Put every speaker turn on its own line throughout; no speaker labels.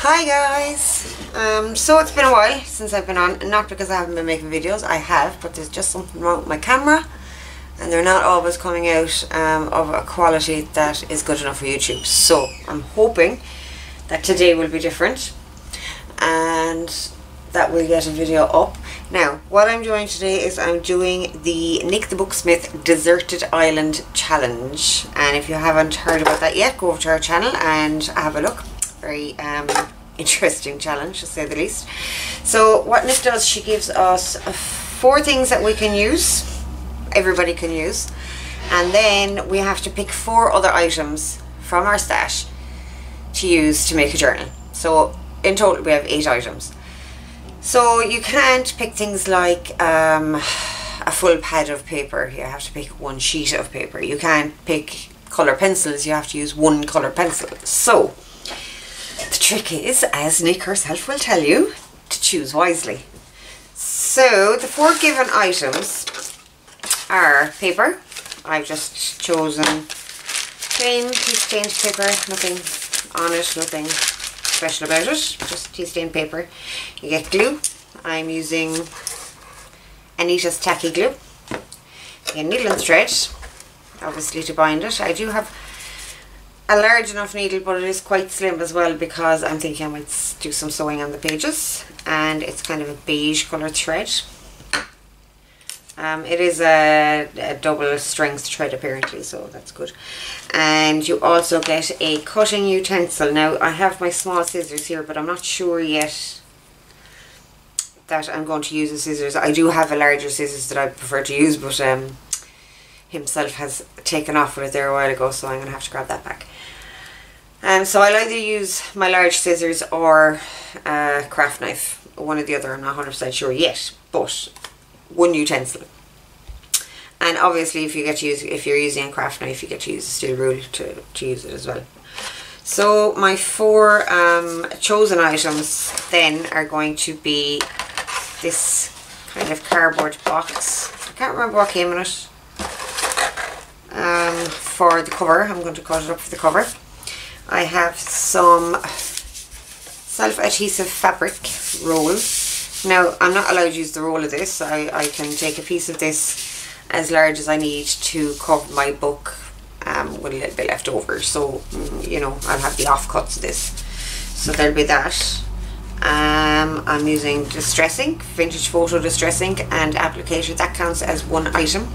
Hi guys! So it's been a while since I've been on, not because I haven't been making videos, I have, but there's just something wrong with my camera and they're not always coming out of a quality that is good enough for YouTube. So I'm hoping that today will be different and that we'll get a video up. Now what I'm doing today is I'm doing the Nick the Booksmith Deserted Island Challenge, and if you haven't heard about that yet, go over to our channel and have a look. Very interesting challenge, to say the least. So what Nick does, she gives us 4 things that we can use, everybody can use, and then we have to pick 4 other items from our stash to use to make a journal. So in total we have 8 items. So you can't pick things like a full pad of paper, you have to pick 1 sheet of paper. You can't pick colour pencils, you have to use 1 colour pencil. So the trick is, as Nick herself will tell you, to choose wisely. So the 4 given items are paper. I've just chosen plain tea stained paper, nothing on it, nothing special about it, just tea stained paper. You get glue. I'm using Anita's Tacky Glue. You get needle and thread, obviously, to bind it. I do have a large enough needle, but it is quite slim as well because I'm thinking I might do some sewing on the pages, and it's kind of a beige colour thread. It is a double strength thread apparently, so that's good. And you also get a cutting utensil. Now I have my small scissors here, but I'm not sure yet that I'm going to use the scissors. I do have a larger scissors that I prefer to use, but himself has taken off with it there a while ago, so I'm going to have to grab that back. So I'll either use my large scissors or a craft knife, one or the other, I'm not 100% sure yet, but 1 utensil. And obviously if you're using a craft knife, you get to use a steel rule to use it as well. So my 4 chosen items then are going to be this kind of cardboard box. I can't remember what came in it. For the cover, I'm going to cut it up for the cover. I have some self-adhesive fabric roll. Now I'm not allowed to use the roll of this. I can take a piece of this as large as I need to cover my book with a little bit left over. So you know, I'll have the offcuts of this. So there'll be that. I'm using distress ink, vintage photo distress ink, and applicator. That counts as 1 item.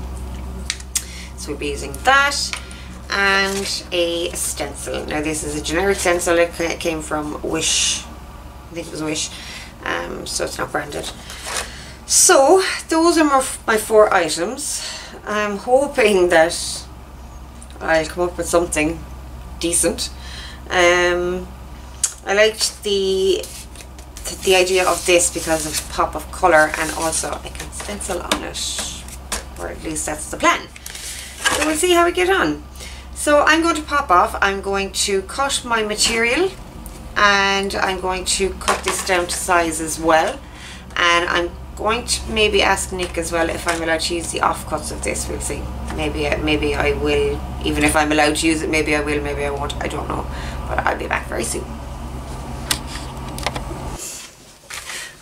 So we'll be using that, and a stencil. Now this is a generic stencil. It came from Wish, I think it was Wish, so it's not branded. So those are my 4 items. I'm hoping that I'll come up with something decent. I liked the idea of this because of the pop of colour, and also I can stencil on it, or at least that's the plan. So we'll see how we get on. So I'm going to pop off. I'm going to cut my material, and I'm going to cut this down to size as well, and I'm going to maybe ask Nick as well if I'm allowed to use the offcuts of this. We'll see. Maybe I will. Even if I'm allowed to use it, maybe I will, maybe I won't, I don't know, but I'll be back very soon.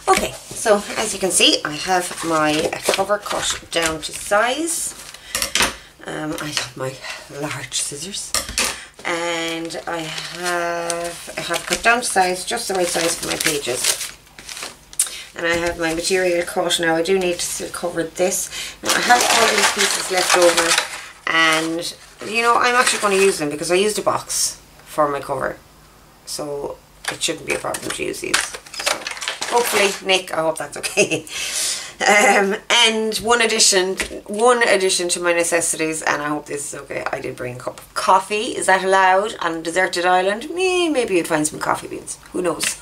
Okay, so as you can see, I have my cover cut down to size. I have my large scissors, and I have cut down to size, just the right size for my pages. And I have my material cut. Now I do need to still cover this. Now I have all these pieces left over, and you know, I'm actually going to use them because I used a box for my cover, so it shouldn't be a problem to use these. So hopefully, Nick, I hope that's okay. And one addition to my necessities, and I hope this is okay, I did bring a cup of coffee. Is that allowed on a deserted island? Maybe you'd find some coffee beans, who knows.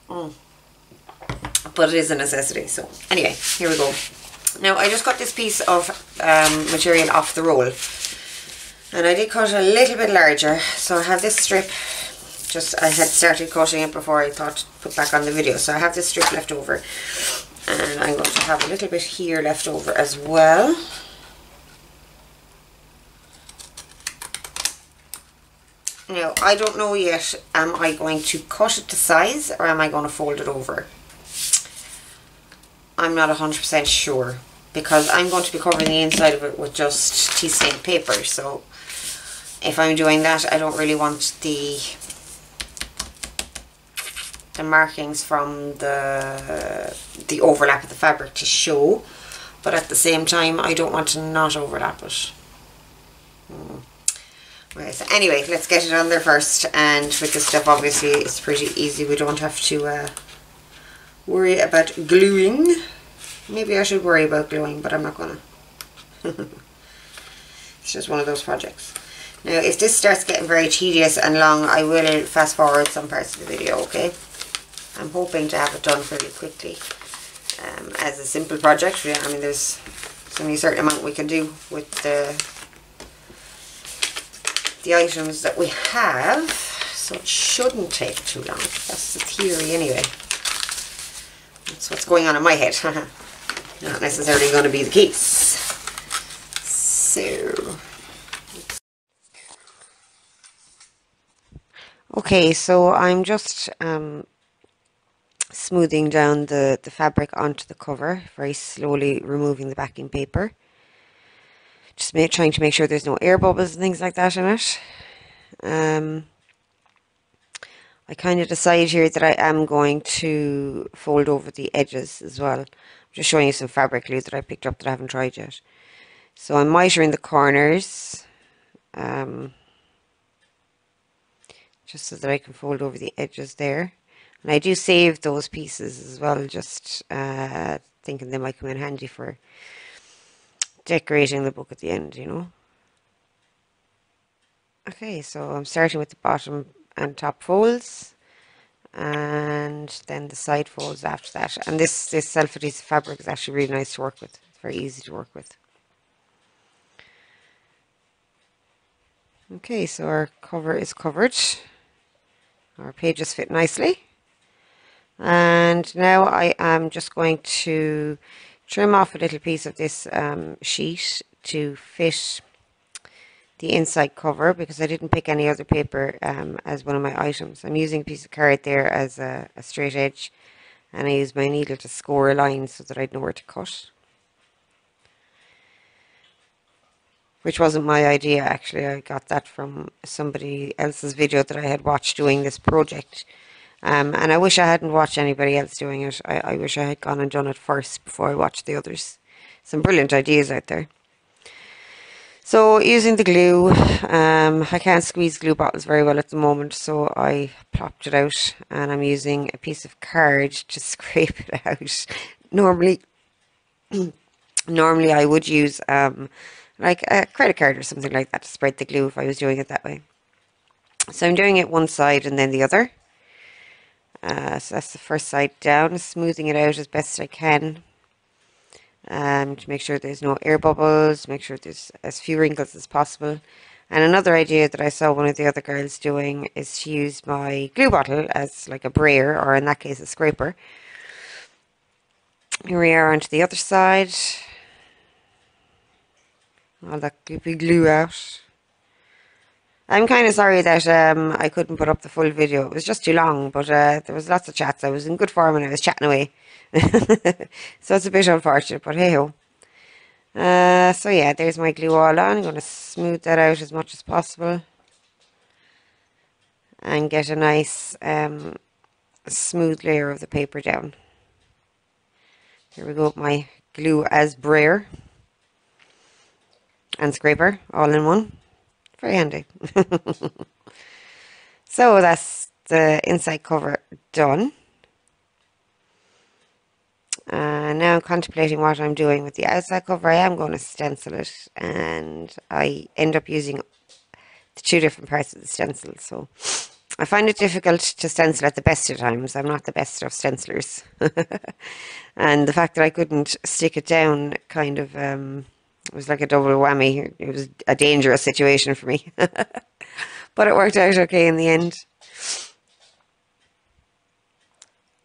But it is a necessity. So anyway, here we go. Now I just got this piece of material off the roll, and I did cut a little bit larger. So I have this strip, I had started cutting it before I thought to put back on the video, so I have this strip left over, and I'm going to have a little bit here left over as well. Now, I don't know yet, am I going to cut it to size or am I going to fold it over? I'm not 100% sure, because I'm going to be covering the inside of it with just tea stained paper. So if I'm doing that, I don't really want the markings from the overlap of the fabric to show, but at the same time I don't want to not overlap it. Right, so anyway, let's get it on there first. And with this stuff, obviously it's pretty easy, we don't have to worry about gluing. Maybe I should worry about gluing, but I'm not gonna. It's just one of those projects. Now if this starts getting very tedious and long, I will fast forward some parts of the video, okay? I'm hoping to have it done fairly quickly. As a simple project, I mean, there's only a certain amount we can do with the items that we have, so it shouldn't take too long. That's the theory anyway. That's what's going on in my head. Not necessarily going to be the case. So, okay, so I'm just smoothing down the fabric onto the cover, very slowly removing the backing paper. Just trying to make sure there's no air bubbles and things like that in it. I kind of decided here that I am going to fold over the edges as well. I'm just showing you some fabric glue that I picked up that I haven't tried yet. So I'm mitering the corners, just so that I can fold over the edges there. And I do save those pieces as well, just thinking they might come in handy for decorating the book at the end, you know. Okay, so I'm starting with the bottom and top folds, and then the side folds after that. And this self-adhesive fabric is actually really nice to work with. It's very easy to work with. Okay, so our cover is covered. Our pages fit nicely. And now I am just going to trim off a little piece of this sheet to fit the inside cover, because I didn't pick any other paper as one of my items. I'm using a piece of card there as a straight edge, and I use my needle to score a line so that I'd know where to cut. Which wasn't my idea, actually. I got that from somebody else's video that I had watched doing this project. And I wish I hadn't watched anybody else doing it. I wish I had gone and done it first before I watched the others. Some brilliant ideas out there. So using the glue, I can't squeeze glue bottles very well at the moment, so I plopped it out, and I'm using a piece of card to scrape it out. Normally I would use like a credit card or something like that to spread the glue if I was doing it that way. So I'm doing it one side and then the other. So that's the first side down, smoothing it out as best I can. To make sure there's no air bubbles, make sure there's as few wrinkles as possible. And another idea that I saw one of the other girls doing is to use my glue bottle as like a brayer, or in that case a scraper. Here we are onto the other side. All that gloopy glue out. I'm kind of sorry that I couldn't put up the full video. It was just too long, but there was lots of chats. I was in good form and I was chatting away. So it's a bit unfortunate, but hey ho. So yeah, there's my glue all on. I'm going to smooth that out as much as possible and get a nice smooth layer of the paper down. Here we go, my glue as brayer and scraper all in one. Very handy. So that's the inside cover done. Now I'm contemplating what I'm doing with the outside cover. I am going to stencil it, and I end up using the two different parts of the stencil. So I find it difficult to stencil at the best of times. I'm not the best of stencilers. And the fact that I couldn't stick it down kind of it was like a double whammy. It was a dangerous situation for me. But it worked out okay in the end.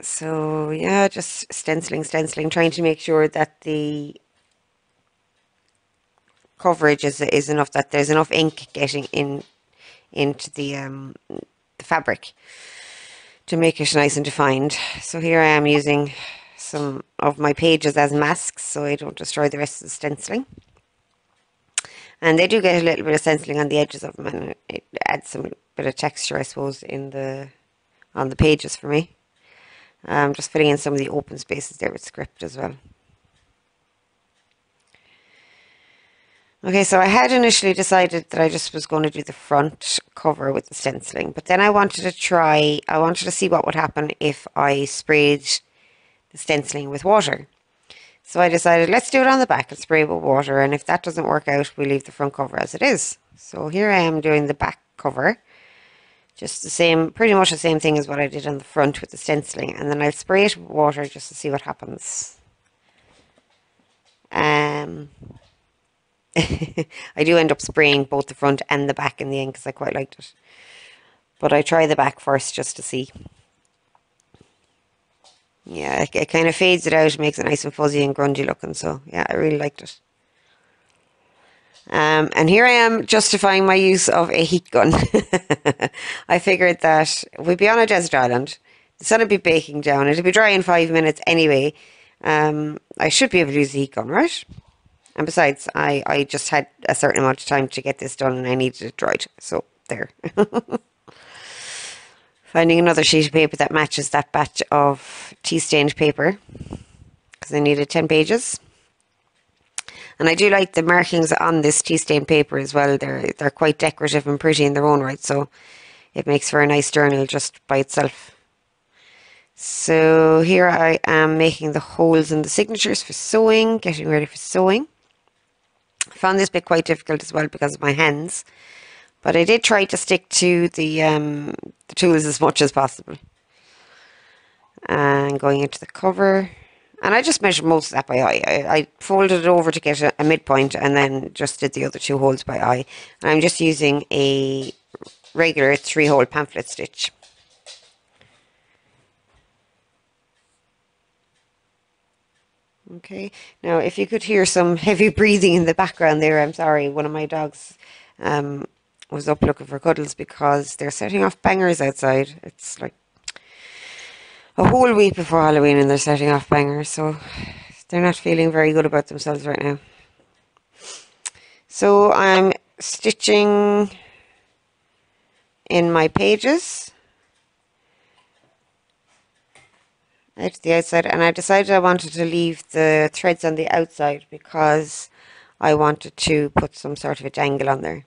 So yeah, just stenciling, trying to make sure that the coverage is enough, that there's enough ink getting into the fabric to make it nice and defined. So here I am using some of my pages as masks so I don't destroy the rest of the stenciling. And they do get a little bit of stenciling on the edges of them, and it adds some bit of texture, I suppose, on the pages for me. Just filling in some of the open spaces there with script as well. Okay, so I had initially decided that I just was going to do the front cover with the stenciling, but then I wanted to see what would happen if I sprayed the stenciling with water. So I decided, let's do it on the back and spray with water, and if that doesn't work out, we leave the front cover as it is. So here I am doing the back cover, just the same, pretty much the same thing as what I did on the front with the stenciling, and then I'll spray it with water just to see what happens. I do end up spraying both the front and the back in the end because I quite liked it. But I try the back first just to see. Yeah, it kind of fades it out, makes it nice and fuzzy and grungy looking. So yeah, I really liked it. And here I am justifying my use of a heat gun. I figured that we'd be on a desert island. The sun would be baking down. It'd be dry in 5 minutes anyway. I should be able to use the heat gun, right? And besides, I just had a certain amount of time to get this done and I needed it dried. So, there. Finding another sheet of paper that matches that batch of tea-stained paper. Because I needed 10 pages. And I do like the markings on this tea-stained paper as well. They're quite decorative and pretty in their own right. So, it makes for a nice journal just by itself. So, here I am making the holes in the signatures for sewing. Getting ready for sewing. I found this bit quite difficult as well because of my hands, but I did try to stick to the tools as much as possible. And going into the cover, and I just measured most of that by eye. I folded it over to get a midpoint and then just did the other 2 holes by eye. And I'm just using a regular 3-hole pamphlet stitch. Okay, now if you could hear some heavy breathing in the background there, I'm sorry, one of my dogs was up looking for cuddles because they're setting off bangers outside. It's like a whole week before Halloween and they're setting off bangers, so they're not feeling very good about themselves right now. So I'm stitching in my pages out to the outside, and I decided I wanted to leave the threads on the outside because I wanted to put some sort of a dangle on there.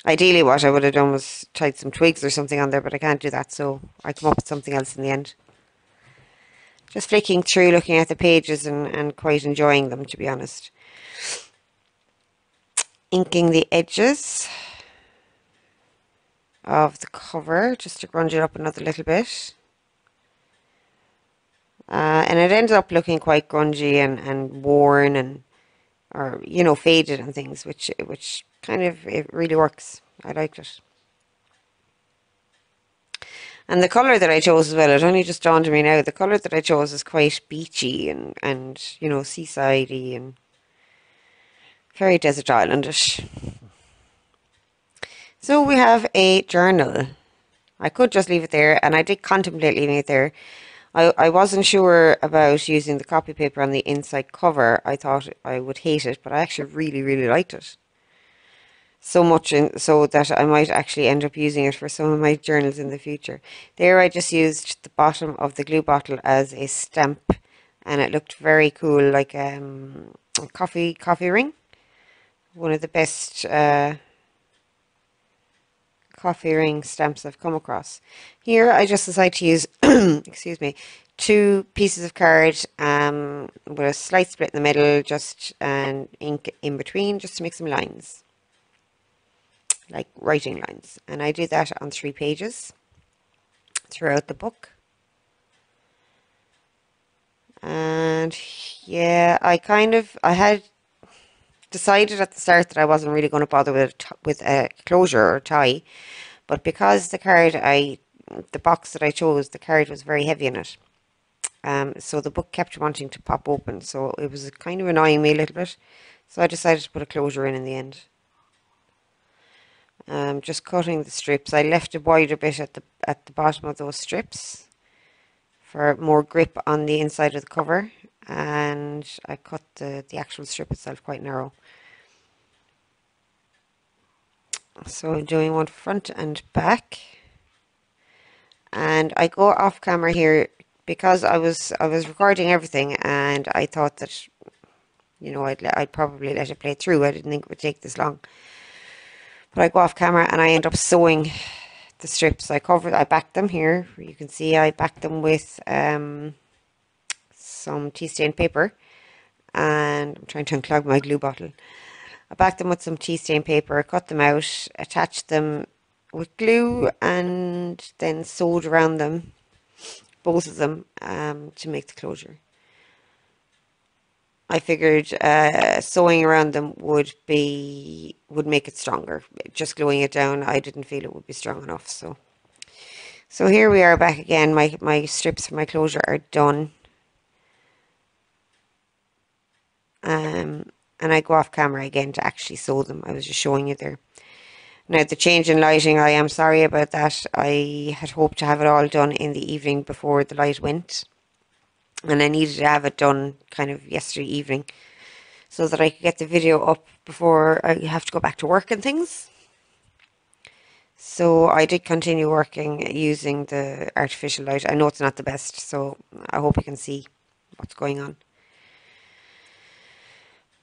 Ideally what I would have done was tied some twigs or something on there, but I can't do that, so I come up with something else in the end. Just flicking through, looking at the pages and quite enjoying them, to be honest. Inking the edges of the cover just to grunge it up another little bit. And it ended up looking quite grungy and worn or you know, faded and things, which kind of, it really works. I liked it. And the colour that I chose as well, it only just dawned on me now, the colour that I chose is quite beachy and you know, seasidey and very desert islandish. So we have a journal. I could just leave it there, and I did contemplate leaving it there. I wasn't sure about using the copy paper on the inside cover. I thought I would hate it, but I actually really liked it. So much so that I might actually end up using it for some of my journals in the future. There I just used the bottom of the glue bottle as a stamp, and it looked very cool, like a coffee ring. One of the best coffee ring stamps I've come across. Here I just decided to use excuse me, 2 pieces of card with a slight split in the middle, just and ink in between, just to make some lines, like writing lines. And I did that on 3 pages throughout the book. And yeah, I had decided at the start that I wasn't really going to bother with a closure or tie, but because the box that I chose, the card was very heavy in it, so the book kept wanting to pop open, so it was kind of annoying me a little bit, so I decided to put a closure in the end. Just cutting the strips. I left a wider bit at the bottom of those strips for more grip on the inside of the cover, and I cut the actual strip itself quite narrow. So I'm doing one front and back, and I go off camera here because I was recording everything, and I thought that, you know, I'd probably let it play through. I didn't think it would take this long, but I go off camera and I end up sewing the strips. I backed them here. You can see I backed them with some tea stain paper, and I'm trying to unclog my glue bottle. I backed them with some tea stain paper, cut them out, attached them with glue, and then sewed around them, both of them, to make the closure. I figured sewing around them would make it stronger. Just gluing it down, I didn't feel it would be strong enough. So here we are back again. My strips for my closure are done. And I go off camera again to actually sew them. I was just showing you there. Now, the change in lighting, I am sorry about that. I had hoped to have it all done in the evening before the light went, and I needed to have it done kind of yesterday evening so that I could get the video up before I have to go back to work and things. So I did continue working using the artificial light. I know it's not the best, so I hope you can see what's going on.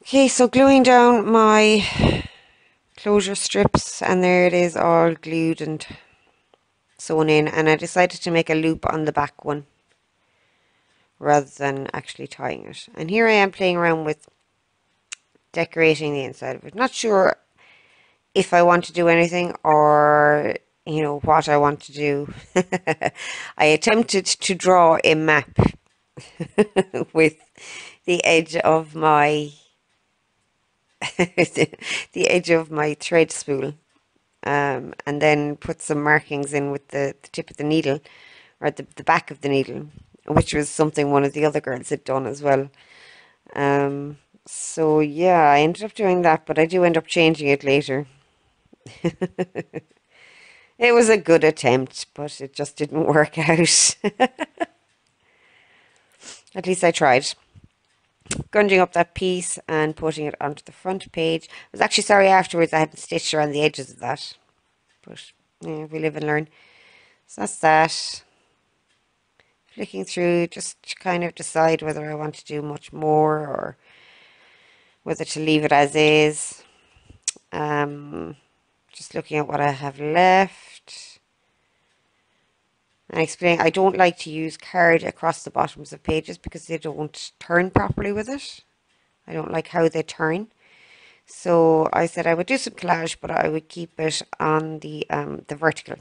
Okay, so gluing down my closure strips, and there it is, all glued and sewn in, and I decided to make a loop on the back one rather than actually tying it. And here I am playing around with decorating the inside of it. Not sure if I want to do anything, or, you know, what I want to do. I attempted to draw a map with the edge of my the edge of my thread spool, and then put some markings in with the tip of the needle, or the back of the needle, which was something one of the other girls had done as well. So yeah, I ended up doing that, but I do end up changing it later. It was a good attempt, but it just didn't work out. At least I tried. Gunging up that piece and putting it onto the front page. I was actually sorry afterwards I hadn't stitched around the edges of that, but yeah, we live and learn. So that's that. Flicking through just to kind of decide whether I want to do much more or whether to leave it as is. Just looking at what I have left. And explain, I don't like to use card across the bottoms of pages because they don't turn properly with it. I don't like how they turn. So I said I would do some collage, but I would keep it on the vertical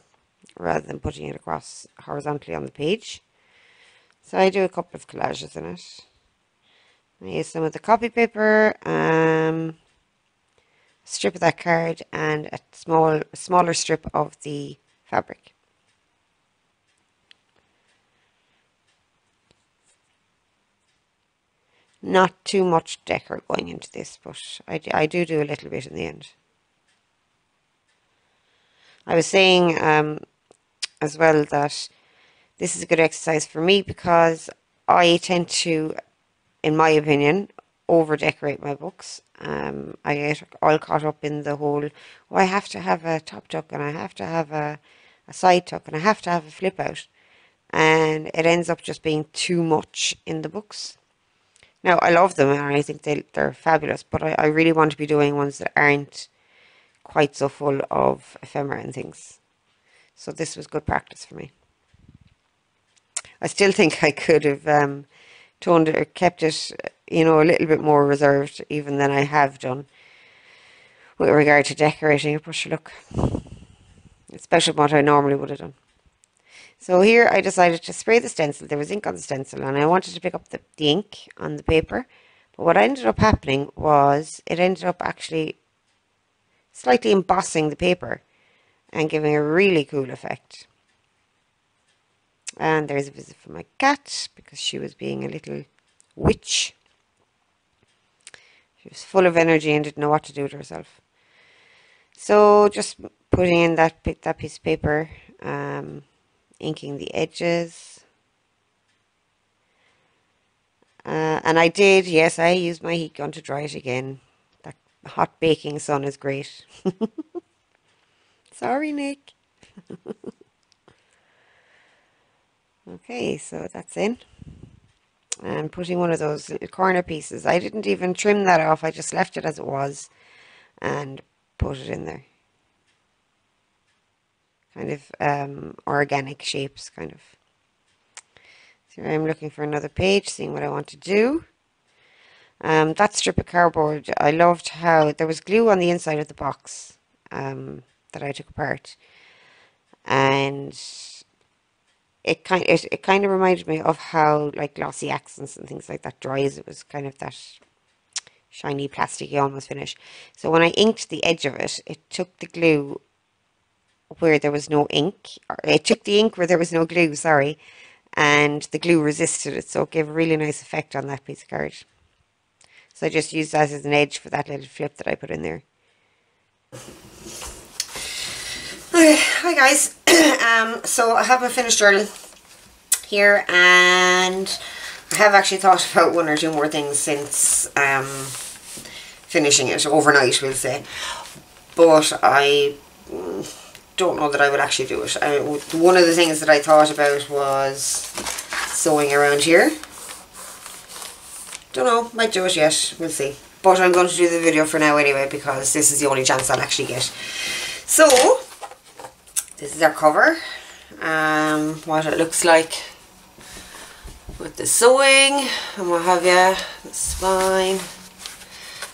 rather than putting it across horizontally on the page. So I do a couple of collages in it. I use some of the copy paper, a strip of that card, and a smaller strip of the fabric. Not too much decor going into this, but I do a little bit in the end. I was saying as well that this is a good exercise for me because I tend to, in my opinion, over decorate my books. I get all caught up in the whole, oh, I have to have a top tuck, and I have to have a side tuck, and I have to have a flip out, and it ends up just being too much in the books. Now, I love them and I think they're fabulous, but I really want to be doing ones that aren't quite so full of ephemera and things. So this was good practice for me. I still think I could have toned it or kept it, you know, a little bit more reserved even than I have done with regard to decorating it, but sure, look, it's better than what I normally would have done. So here I decided to spray the stencil. There was ink on the stencil and I wanted to pick up the ink on the paper. But what ended up happening was it ended up actually slightly embossing the paper and giving a really cool effect. And there's a visit from my cat because she was being a little witch. She was full of energy and didn't know what to do with herself. So just putting in that piece of paper, inking the edges. And I did, yes, I used my heat gun to dry it again. That hot baking sun is great. Sorry, Nick. Okay, so that's in. And putting one of those little corner pieces. I didn't even trim that off. I just left it as it was and put it in there. Kind of organic shapes, kind of. So I'm looking for another page, seeing what I want to do. That strip of cardboard, I loved how there was glue on the inside of the box that I took apart, and it kind of reminded me of how like glossy accents and things like that dries. It was kind of that shiny, plasticky almost finish. So when I inked the edge of it, it took the glue where there was no ink, or it took the ink where there was no glue, sorry, and the glue resisted it, so it gave a really nice effect on that piece of card. So I just used that as an edge for that little flip that I put in there. Okay, hi guys. So I have my finished journal here, and I have actually thought about one or two more things since finishing it overnight, we'll say. But I don't know that I would actually do it. One of the things that I thought about was sewing around here. Don't know, might do it yet, we'll see. But I'm going to do the video for now anyway, because this is the only chance I'll actually get. So, this is our cover. What it looks like with the sewing and what have you, the spine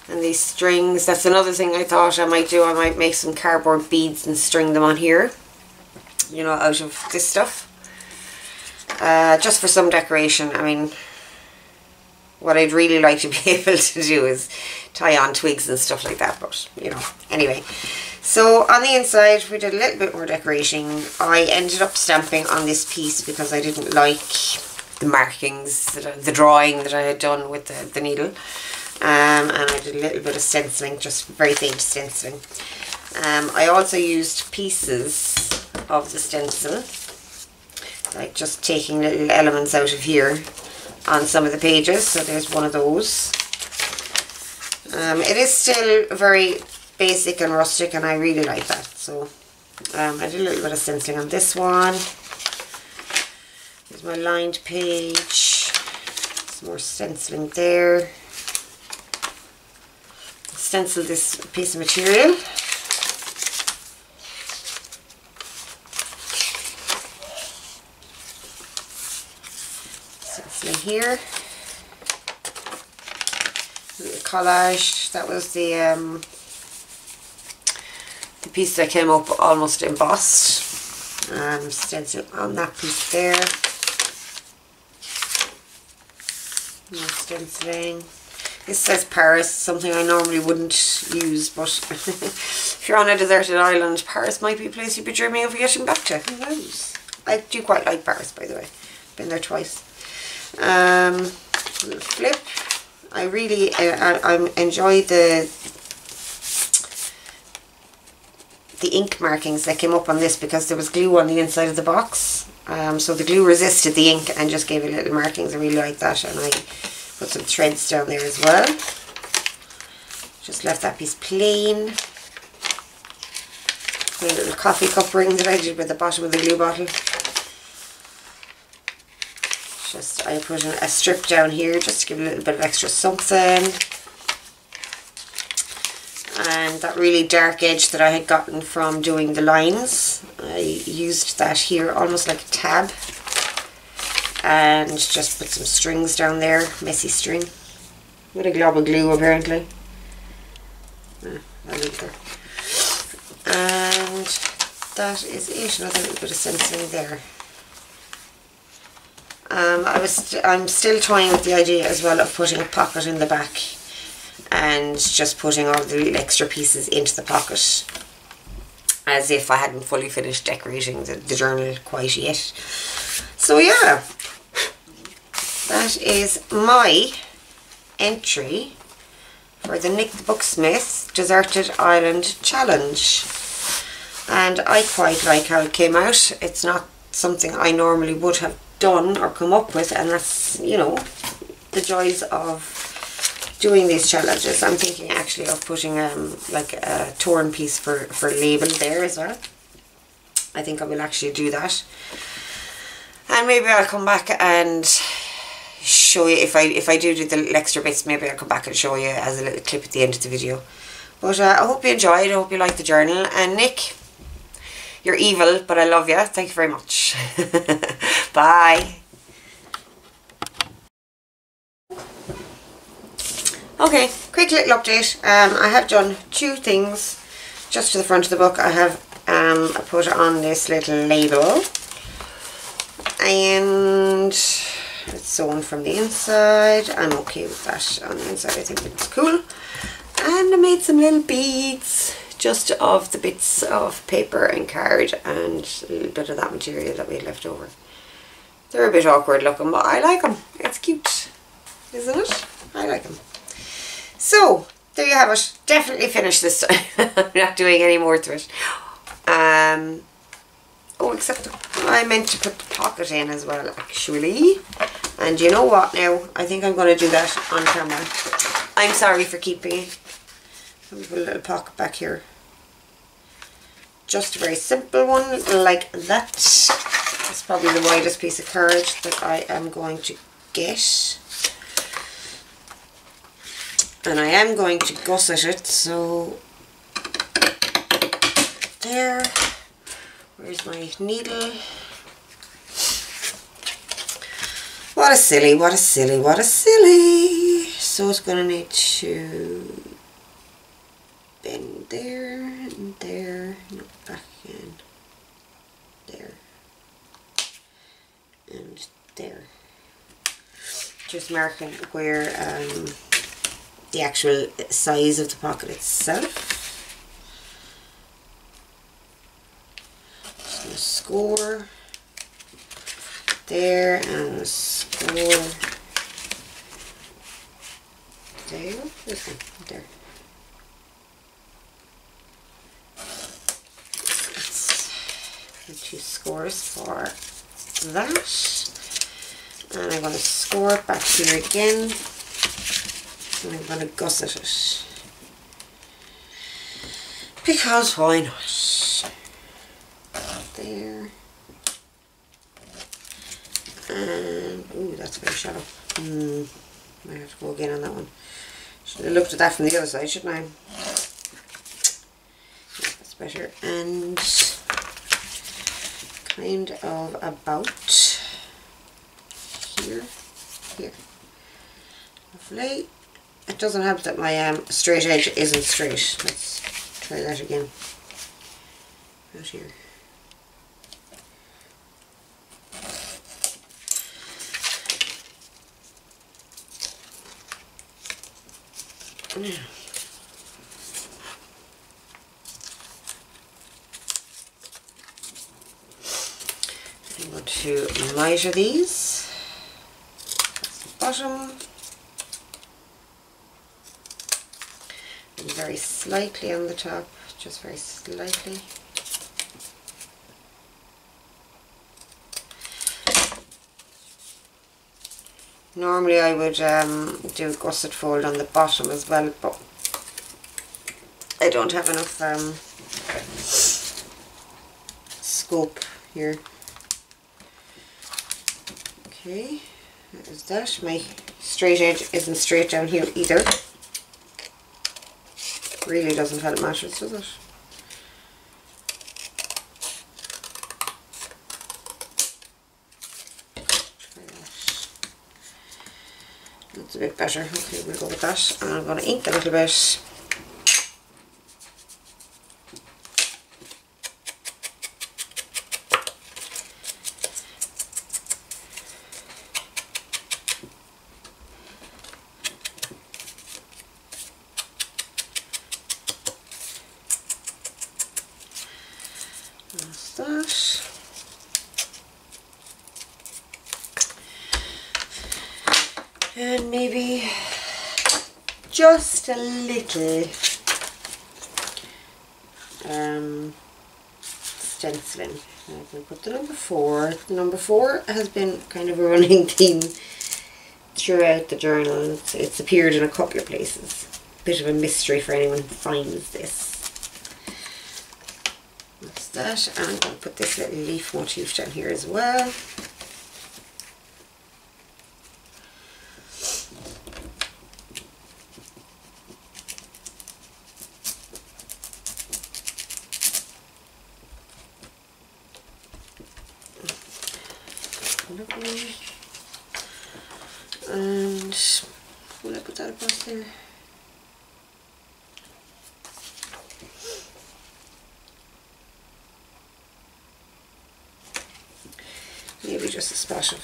and these strings. That's another thing I thought I might do. I might make some cardboard beads and string them on here, you know, out of this stuff, just for some decoration. I mean, what I'd really like to be able to do is tie on twigs and stuff like that, but you know, anyway. So on the inside we did a little bit more decorating. I ended up stamping on this piece because I didn't like the markings, the drawing that I had done with the needle. And I did a little bit of stenciling, just very faint stenciling. I also used pieces of the stencil, like just taking little elements out of here on some of the pages. So there's one of those. It is still very basic and rustic, and I really like that. So I did a little bit of stenciling on this one. There's my lined page. Some more stenciling there. Stencil this piece of material. Stenciling here. A little collage. That was the piece that came up almost embossed. Stencil on that piece there. More stenciling. This says Paris, something I normally wouldn't use, but if you're on a deserted island, Paris might be a place you'd be dreaming of getting back to. Who knows? I do quite like Paris, by the way. Been there twice. Little flip. I really I enjoy the ink markings that came up on this, because there was glue on the inside of the box. So the glue resisted the ink and just gave it little markings. I really like that, and I put some threads down there as well. Just left that piece plain. A little coffee cup ring that I did with the bottom of the glue bottle. Just, I put a strip down here just to give a little bit of extra something. And that really dark edge that I had gotten from doing the lines, I used that here almost like a tab. And just put some strings down there, messy string, with a glob of glue apparently. I'll leave there. And that is it. Another little bit of stenciling there. I'm still toying with the idea as well of putting a pocket in the back, and just putting all the little extra pieces into the pocket, as if I hadn't fully finished decorating the journal quite yet. So yeah. That is my entry for the Nick the Booksmith Deserted Island Challenge. and I quite like how it came out. It's not something I normally would have done or come up with, and that's, you know, the joys of doing these challenges. I'm thinking actually of putting like a torn piece for label there as well. I think I will actually do that, and maybe I'll come back and show you if I do the little extra bits. Maybe I'll come back and show you as a little clip at the end of the video. But I hope you enjoyed. I hope you liked the journal. And Nick, you're evil, but I love you. Thank you very much. Bye. Okay, quick little update. I have done 2 things just to the front of the book. I have put on this little label, and it's sewn from the inside. I'm okay with that on the inside. I think it's cool. And I made some little beads just of the bits of paper and card and a little bit of that material that we had left over. They're a bit awkward looking, but I like them. It's cute, isn't it? I like them. So there you have it. Definitely finished this time. I'm not doing any more to it. Oh, except I meant to put the pocket in as well, actually. And you know what now? I think I'm going to do that on camera. I'm sorry for keeping it. I'll put a little pocket back here. Just a very simple one like that. It's probably the widest piece of card that I am going to get. And I am going to gusset it, so there. Where's my needle? What a silly, what a silly, what a silly. So it's going to need to bend there and there, no, back in, there, and there. Just marking where the actual size of the pocket itself. Just going to score there and score there. This one, there. Let's 2 scores for that. And I'm going to score it back here again. And I'm going to gusset it. Because why not? There. And, ooh, that's very shallow. Might have to go again on that one. Should have looked at that from the other side, shouldn't I? Yeah, that's better. And kind of about here. Lovely. It doesn't help that my straight edge isn't straight. Let's try that again. Out here. Now, I'm going to miter these. That's the bottom. And very slightly on the top, just very slightly. Normally I would do a gusset fold on the bottom as well, but I don't have enough scope here. Okay, that is that. My straight edge isn't straight down here either. Really doesn't help matters, does it? That's a bit better. Okay, we'll go with that. And I'm going to ink a little bit. That's that. And maybe just a little stenciling. I'm going to put the number 4. The number 4 has been kind of a running theme throughout the journal. It's appeared in a couple of places. Bit of a mystery for anyone who finds this. That's that. And I'm going to put this little leaf motif down here as well. And will I put that across there? Maybe just a splash of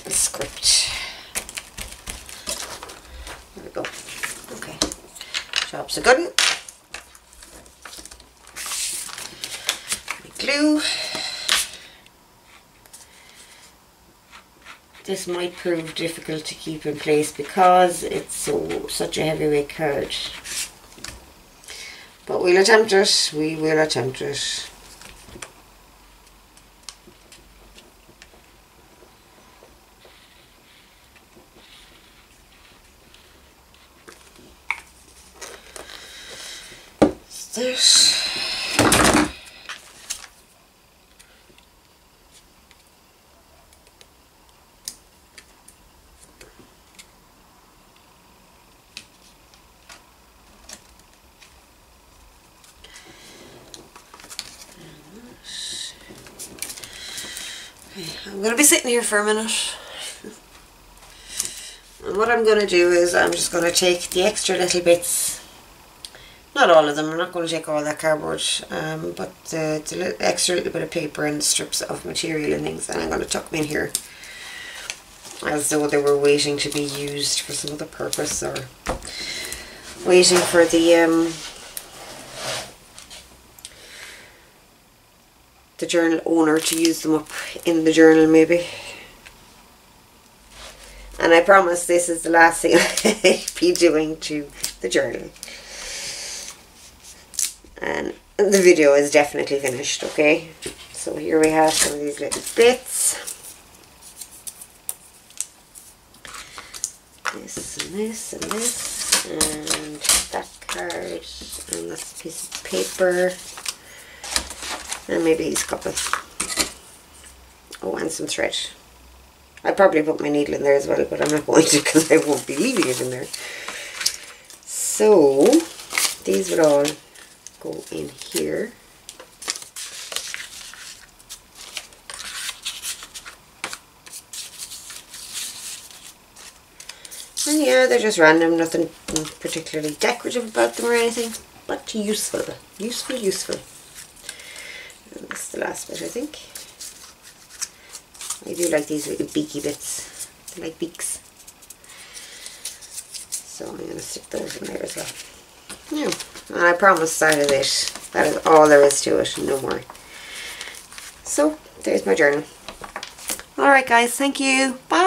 a script. There we go. Okay. Job's a good one. Glue. This might prove difficult to keep in place because it's such a heavyweight card. But we'll attempt it. We will attempt it. This. I'm going to be sitting here for a minute, and what I'm going to do is I'm just going to take the extra little bits, not all of them, I'm not going to take all that cardboard, but the extra little bit of paper and strips of material and things, and I'm going to tuck them in here as though they were waiting to be used for some other purpose, or waiting for the journal owner to use them up in the journal maybe. And I promise this is the last thing I'll be doing to the journal. And the video is definitely finished, okay? So here we have some of these little bits. This and this and this. And that card. And that's a piece of paper. And maybe these couple. Oh, and some thread. I probably put my needle in there as well, but I'm not going to because I won't be leaving it in there. So, these would all go in here. And yeah, they're just random, nothing particularly decorative about them or anything, but useful. Useful, useful. And this is the last bit, I think. I do like these little beaky bits. They're like beaks. So I'm going to stick those in there as well. Yeah. And I promise that is it. That is all there is to it, no more. So, there's my journal. Alright guys, thank you. Bye!